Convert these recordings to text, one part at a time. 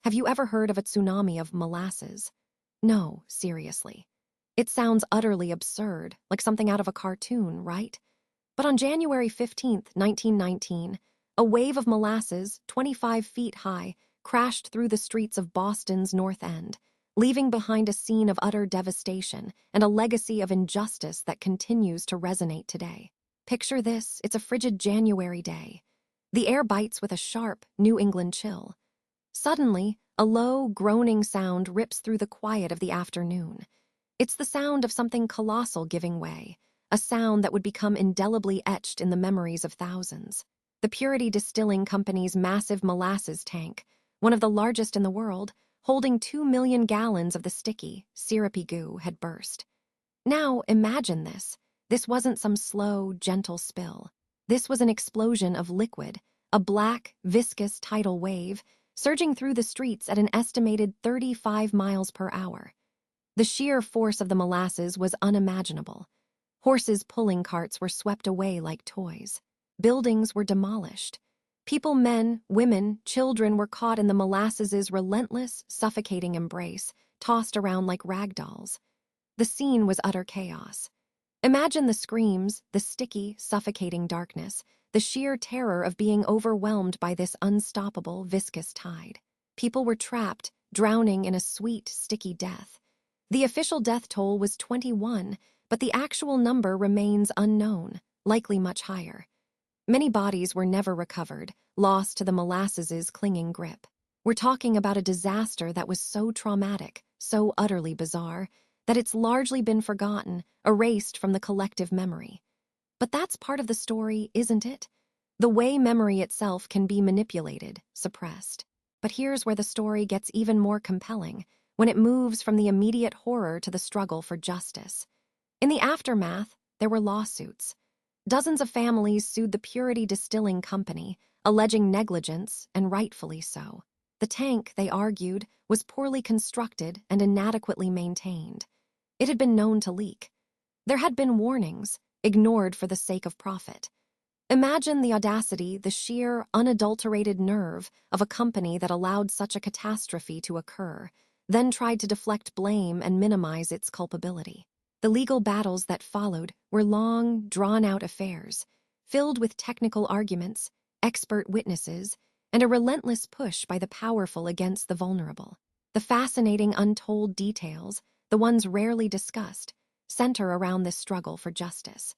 Have you ever heard of a tsunami of molasses? No, seriously. It sounds utterly absurd, like something out of a cartoon, right? But on January 15th, 1919, a wave of molasses, 25 feet high, crashed through the streets of Boston's North End, leaving behind a scene of utter devastation and a legacy of injustice that continues to resonate today. Picture this, it's a frigid January day. The air bites with a sharp New England chill. Suddenly, a low, groaning sound rips through the quiet of the afternoon. It's the sound of something colossal giving way, a sound that would become indelibly etched in the memories of thousands. The Purity Distilling Company's massive molasses tank, one of the largest in the world, holding 2 million gallons of the sticky, syrupy goo, had burst. Now, imagine this. This wasn't some slow, gentle spill. This was an explosion of liquid, a black, viscous tidal wave, surging through the streets at an estimated 35 miles per hour. The sheer force of the molasses was unimaginable. Horses' pulling carts were swept away like toys. Buildings were demolished. People, men, women, children were caught in the molasses' relentless, suffocating embrace, tossed around like rag dolls. The scene was utter chaos. Imagine the screams, the sticky, suffocating darkness, the sheer terror of being overwhelmed by this unstoppable, viscous tide. People were trapped, drowning in a sweet, sticky death. The official death toll was 21, but the actual number remains unknown, likely much higher. Many bodies were never recovered, lost to the molasses' clinging grip. We're talking about a disaster that was so traumatic, so utterly bizarre, that it's largely been forgotten, erased from the collective memory. But that's part of the story, isn't it? The way memory itself can be manipulated, suppressed. But here's where the story gets even more compelling, when it moves from the immediate horror to the struggle for justice. In the aftermath, there were lawsuits. Dozens of families sued the Purity Distilling Company, alleging negligence, and rightfully so. The tank, they argued, was poorly constructed and inadequately maintained. It had been known to leak. There had been warnings, ignored for the sake of profit. Imagine the audacity, the sheer, unadulterated nerve of a company that allowed such a catastrophe to occur, then tried to deflect blame and minimize its culpability. The legal battles that followed were long, drawn-out affairs, filled with technical arguments, expert witnesses, and a relentless push by the powerful against the vulnerable. The fascinating untold details, the ones rarely discussed, center around this struggle for justice.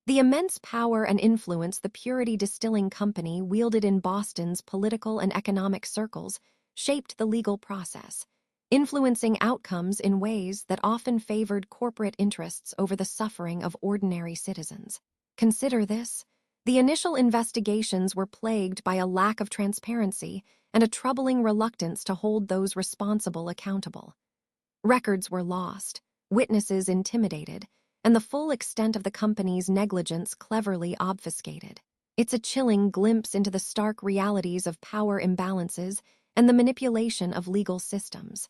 The immense power and influence the Purity Distilling Company wielded in Boston's political and economic circles shaped the legal process, influencing outcomes in ways that often favored corporate interests over the suffering of ordinary citizens. Consider this. The initial investigations were plagued by a lack of transparency and a troubling reluctance to hold those responsible accountable. Records were lost, witnesses intimidated, and the full extent of the company's negligence cleverly obfuscated. It's a chilling glimpse into the stark realities of power imbalances and the manipulation of legal systems.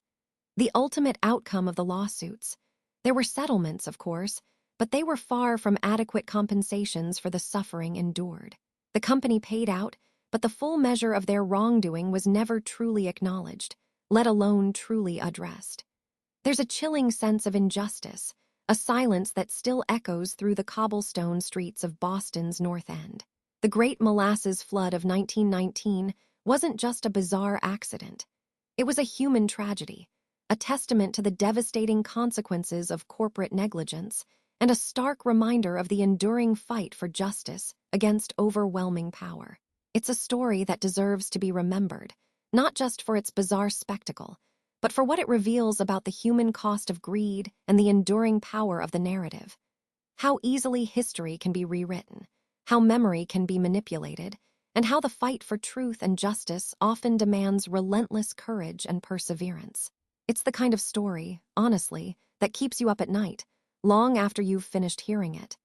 The ultimate outcome of the lawsuits. There were settlements, of course, but they were far from adequate compensations for the suffering endured. The company paid out, but the full measure of their wrongdoing was never truly acknowledged, let alone truly addressed. There's a chilling sense of injustice, a silence that still echoes through the cobblestone streets of Boston's North End. The Great Molasses Flood of 1919 wasn't just a bizarre accident. It was a human tragedy, a testament to the devastating consequences of corporate negligence, and a stark reminder of the enduring fight for justice against overwhelming power. It's a story that deserves to be remembered, not just for its bizarre spectacle, but for what it reveals about the human cost of greed and the enduring power of the narrative. How easily history can be rewritten, how memory can be manipulated, and how the fight for truth and justice often demands relentless courage and perseverance. It's the kind of story, honestly, that keeps you up at night, long after you've finished hearing it.